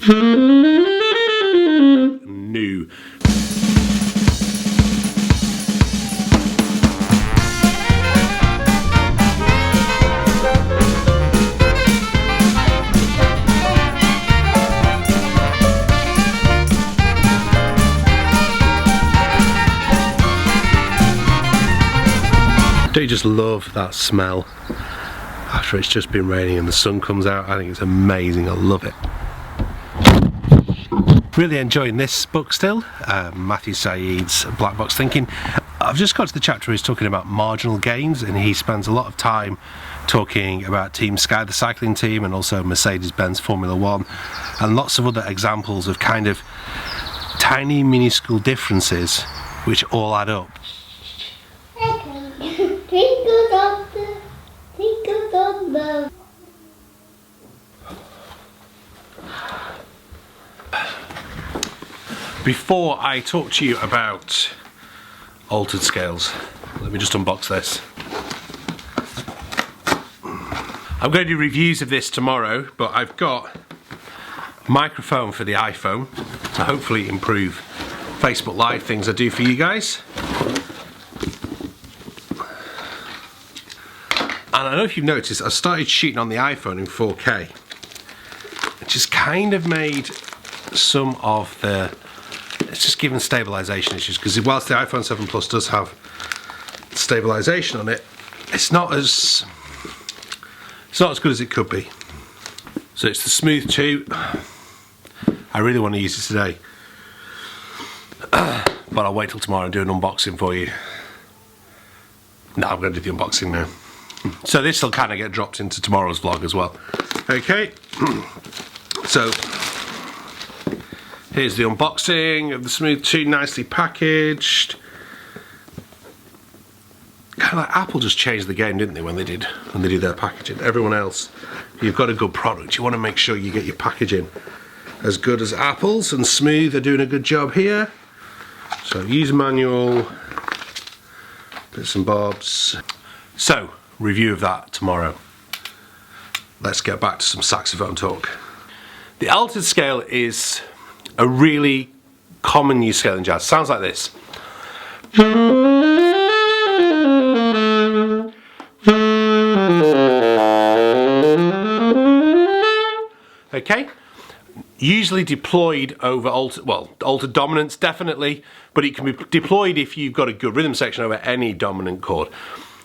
New. Don't you just love that smell after it's just been raining and the sun comes out? I think it's amazing. I love it. Really enjoying this book still, Matthew Said's Black Box Thinking. I've just got to the chapter where he's talking about marginal gains, and he spends a lot of time talking about Team Sky, the cycling team, and also Mercedes-Benz Formula One, and lots of other examples of kind of tiny minuscule differences which all add up. Before I talk to you about altered scales, let me just unbox this. I'm going to do reviews of this tomorrow, but I've got a microphone for the iPhone to hopefully improve Facebook Live things I do for you guys. And I don't know if you've noticed, I started shooting on the iPhone in 4K, which has kind of made some of the, it's just given stabilisation issues, because whilst the iPhone 7 Plus does have stabilisation on it, it's not as good as it could be. So it's the Smooth 2. I really want to use it today, but I'll wait till tomorrow and do an unboxing for you. No, I'm going to do the unboxing now. So this will kind of get dropped into tomorrow's vlog as well. Okay, so here's the unboxing of the Smooth 2, nicely packaged. Kind of like Apple just changed the game, didn't they, when they did their packaging. Everyone else, if you've got a good product, you want to make sure you get your packaging as good as Apple's, and Smooth are doing a good job here. So user manual, bits and bobs. So review of that tomorrow. Let's get back to some saxophone talk. The altered scale is a really common use scale in jazz. Sounds like this. Okay, usually deployed over altered dominance, definitely, but it can be deployed if you've got a good rhythm section over any dominant chord.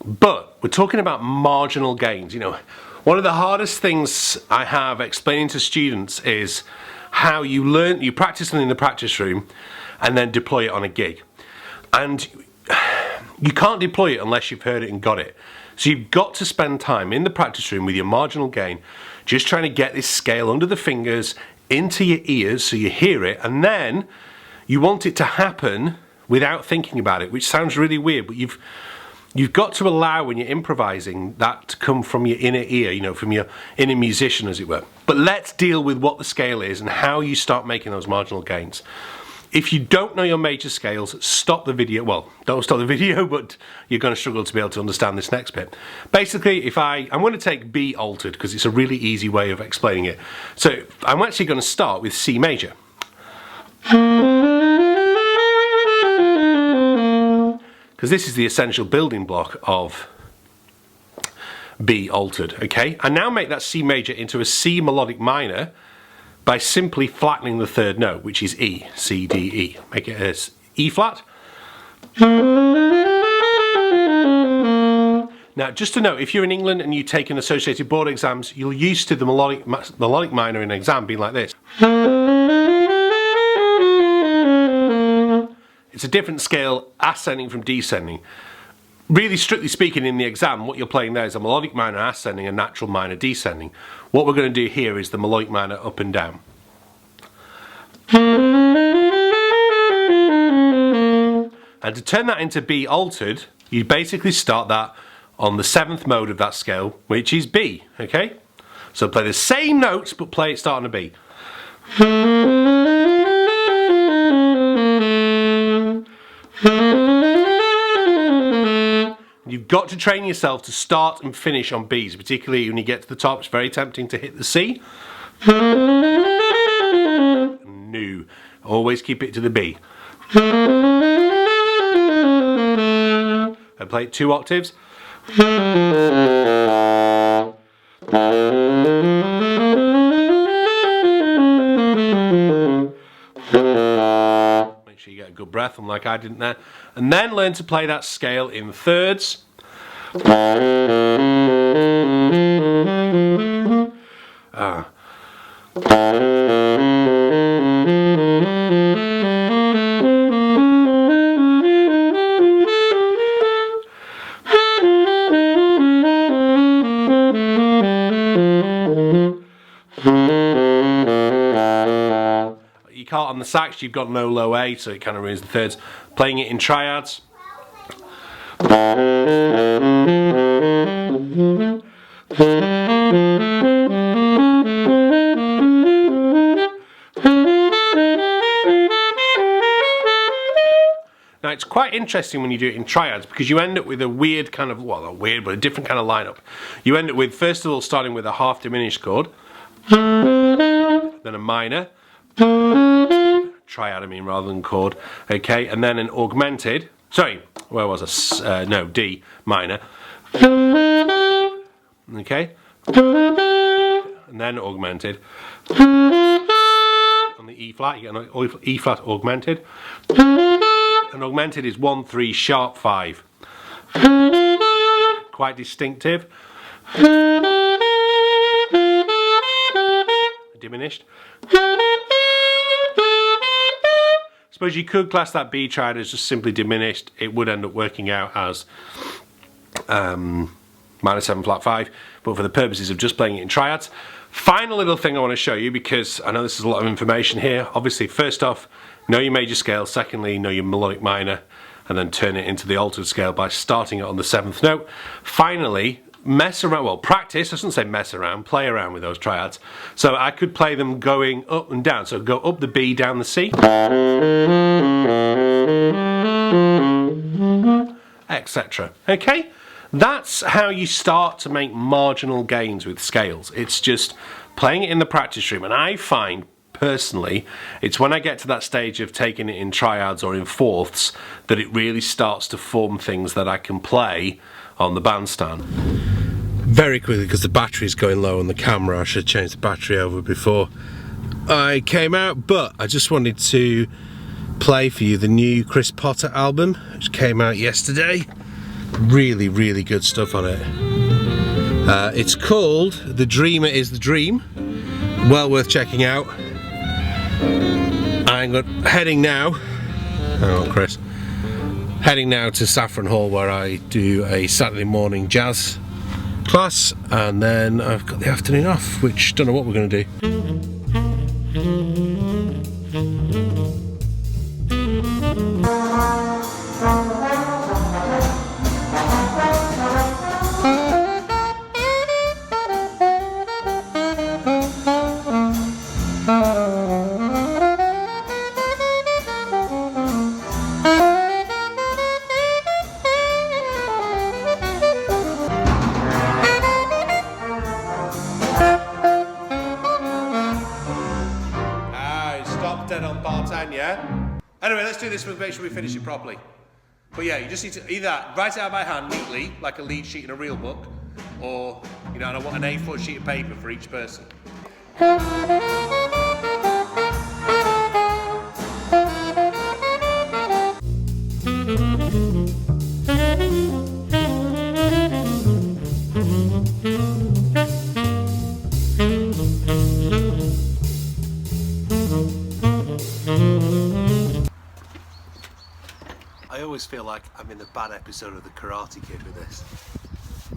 But we're talking about marginal gains. You know, one of the hardest things I have explaining to students is how you practice it in the practice room and then deploy it on a gig. And you can't deploy it unless you've heard it and got it. So you've got to spend time in the practice room with your marginal gain, just trying to get this scale under the fingers, into your ears so you hear it, and then you want it to happen without thinking about it, which sounds really weird, but you've got to allow, when you're improvising, that to come from your inner ear, you know, from your inner musician, as it were. But let's deal with what the scale is and how you start making those marginal gains. If you don't know your major scales, stop the video. Well, don't stop the video, but you're going to struggle to be able to understand this next bit. Basically, I'm going to take B altered because it's a really easy way of explaining it. So I'm actually going to start with C major. Because this is the essential building block of B altered, okay? I now make that C major into a C melodic minor by simply flattening the third note, which is E, C, D, E. Make it as E flat. Now, just to note, if you're in England and you take an associated board exams, you're used to the melodic minor in an exam being like this. It's a different scale, ascending from descending. Really, strictly speaking, in the exam, what you're playing there is a melodic minor ascending, a natural minor descending. What we're going to do here is the melodic minor up and down. And to turn that into B altered, you basically start that on the 7th mode of that scale, which is B, okay? So play the same notes, but play it starting a B. You've got to train yourself to start and finish on Bs, particularly when you get to the top. It's very tempting to hit the C. Always keep it to the B. And play it 2 octaves. Make sure you get a good breath, unlike I didn't there. And then learn to play that scale in thirds. You can't on the sax, you've got no low A, so it kind of ruins the thirds. Playing it in triads. Now it's quite interesting when you do it in triads because you end up with a weird kind of, well not weird, but a different kind of lineup. You end up with, first of all, starting with a half diminished chord, then a minor, triad I mean rather than chord, okay, and then an augmented, sorry, where was I? No, D minor, okay, and then augmented, on the E flat, you get an E flat augmented, and augmented is 1, 3, sharp 5, quite distinctive, diminished. Suppose you could class that B triad as just simply diminished. It would end up working out as minor 7 flat 5, but for the purposes of just playing it in triads. Final little thing I want to show you, because I know this is a lot of information here. Obviously, first off, know your major scale. Secondly, know your melodic minor, and then turn it into the altered scale by starting it on the 7th note. Finally, mess around, well, practice, I shouldn't say mess around, play around with those triads. So I could play them going up and down. So go up the B, down the C, etc. Okay? That's how you start to make marginal gains with scales. It's just playing it in the practice room. And I find, personally, it's when I get to that stage of taking it in triads or in fourths that it really starts to form things that I can play on the bandstand. Very quickly, because the battery's going low on the camera, I should have changed the battery over before I came out, but I just wanted to play for you the new Chris Potter album, which came out yesterday. Really, really good stuff on it. It's called The Dreamer is the Dream. Well worth checking out. I'm heading now, hang on Chris, heading now to Saffron Hall where I do a Saturday morning jazz class, and then I've got the afternoon off, which don't know what we're going to do. Dead on bar 10, yeah? Anyway, let's do this, we'll make sure we finish it properly. But yeah, you just need to either write it out by hand neatly, like a lead sheet in a real book, or, you know, and I want an A4 sheet of paper for each person. I always feel like I'm in a bad episode of The Karate Kid with this.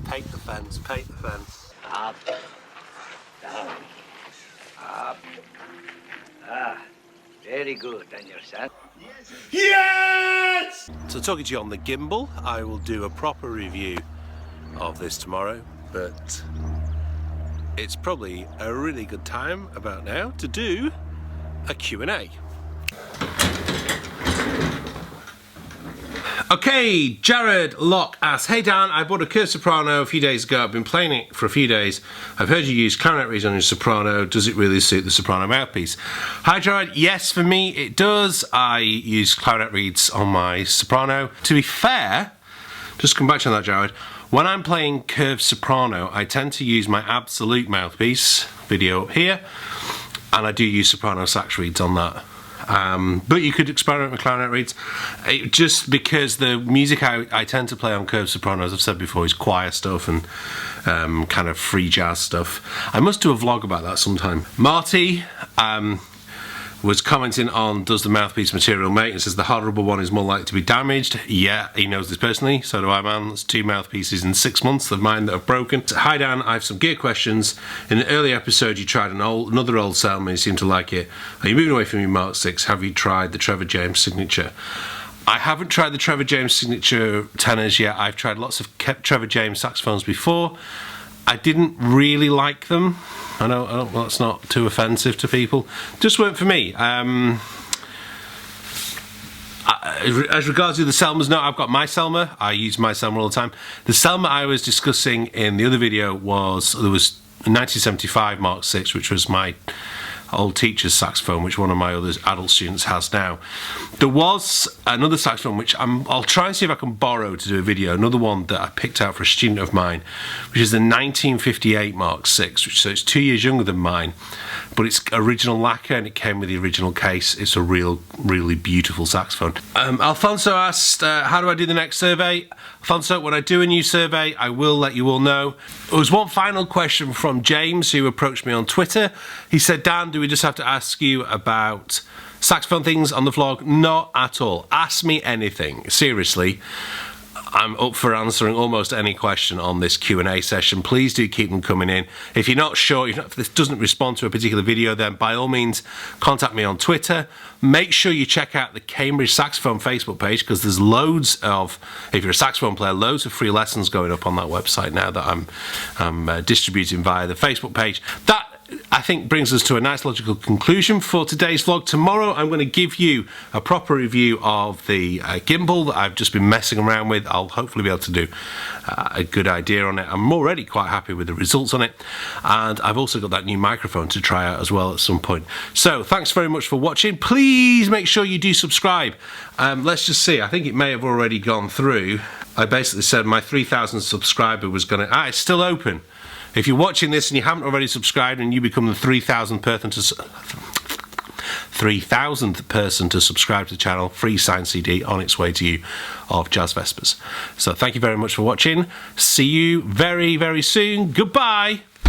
Paint the fence, paint the fence. Up, down, up. Ah, very good. And your son? Yes! So talking to you on the gimbal, I will do a proper review of this tomorrow, but it's probably a really good time about now to do a Q&A. Okay, Jared Locke asks, hey Dan, I bought a Curve Soprano a few days ago. I've been playing it for a few days. I've heard you use clarinet reeds on your soprano. Does it really suit the soprano mouthpiece? Hi Jared, yes, for me it does. I use clarinet reeds on my soprano. To be fair, just come back to that, Jared. When I'm playing curved soprano, I tend to use my absolute mouthpiece, video up here, and I do use soprano sax reeds on that. But you could experiment with clarinet reeds, just because the music I tend to play on curved soprano, as I've said before, is choir stuff and kind of free jazz stuff. I must do a vlog about that sometime. Marty was commenting on, does the mouthpiece material mate, and says the hard rubber one is more likely to be damaged. Yeah, he knows this personally, so do I, man. That's 2 mouthpieces in 6 months of mine that have broken. Hi Dan, I have some gear questions. In the early episode you tried another old Selma, you seemed to like it. Are you moving away from your Mark 6? Have you tried the Trevor James Signature? I haven't tried the Trevor James Signature tenors yet. I've tried lots of Trevor James saxophones before. I didn't really like them. I know well, that's not too offensive to people. Just weren't for me. As regards to the Selmas, no, I've got my Selma. I use my Selma all the time. The Selma I was discussing in the other video was, there was a 1975 Mark 6, which was my old teacher's saxophone, which one of my other adult students has now. There was another saxophone which I'll try and see if I can borrow to do a video, another one that I picked out for a student of mine, which is the 1958 Mark 6, so it's 2 years younger than mine, but it's original lacquer and it came with the original case. It's a really beautiful saxophone. Alfonso asked, how do I do the next survey? Alfonso, when I do a new survey, I will let you all know. There was one final question from James, who approached me on Twitter. He said, Dan, do we just have to ask you about saxophone things on the vlog? Not at all. Ask me anything. Seriously, I'm up for answering almost any question on this Q&A session. Please do keep them coming in. If you're not sure, if this doesn't respond to a particular video, then by all means contact me on Twitter. Make sure you check out the Cambridge Saxophone Facebook page, because there's loads of, if you're a saxophone player, loads of free lessons going up on that website now that I'm distributing via the Facebook page. That, I think, brings us to a nice logical conclusion for today's vlog. Tomorrow I'm going to give you a proper review of the gimbal that I've just been messing around with. I'll hopefully be able to do a good idea on it. I'm already quite happy with the results on it, and I've also got that new microphone to try out as well at some point. So thanks very much for watching. Please make sure you do subscribe. Let's just see, I think it may have already gone through. I basically said my 3,000 subscriber was going to, it's still open. If you're watching this and you haven't already subscribed and you become the 3,000th person to subscribe to the channel, free signed CD on its way to you of Jazz Vespers. So thank you very much for watching. See you very, very soon. Goodbye.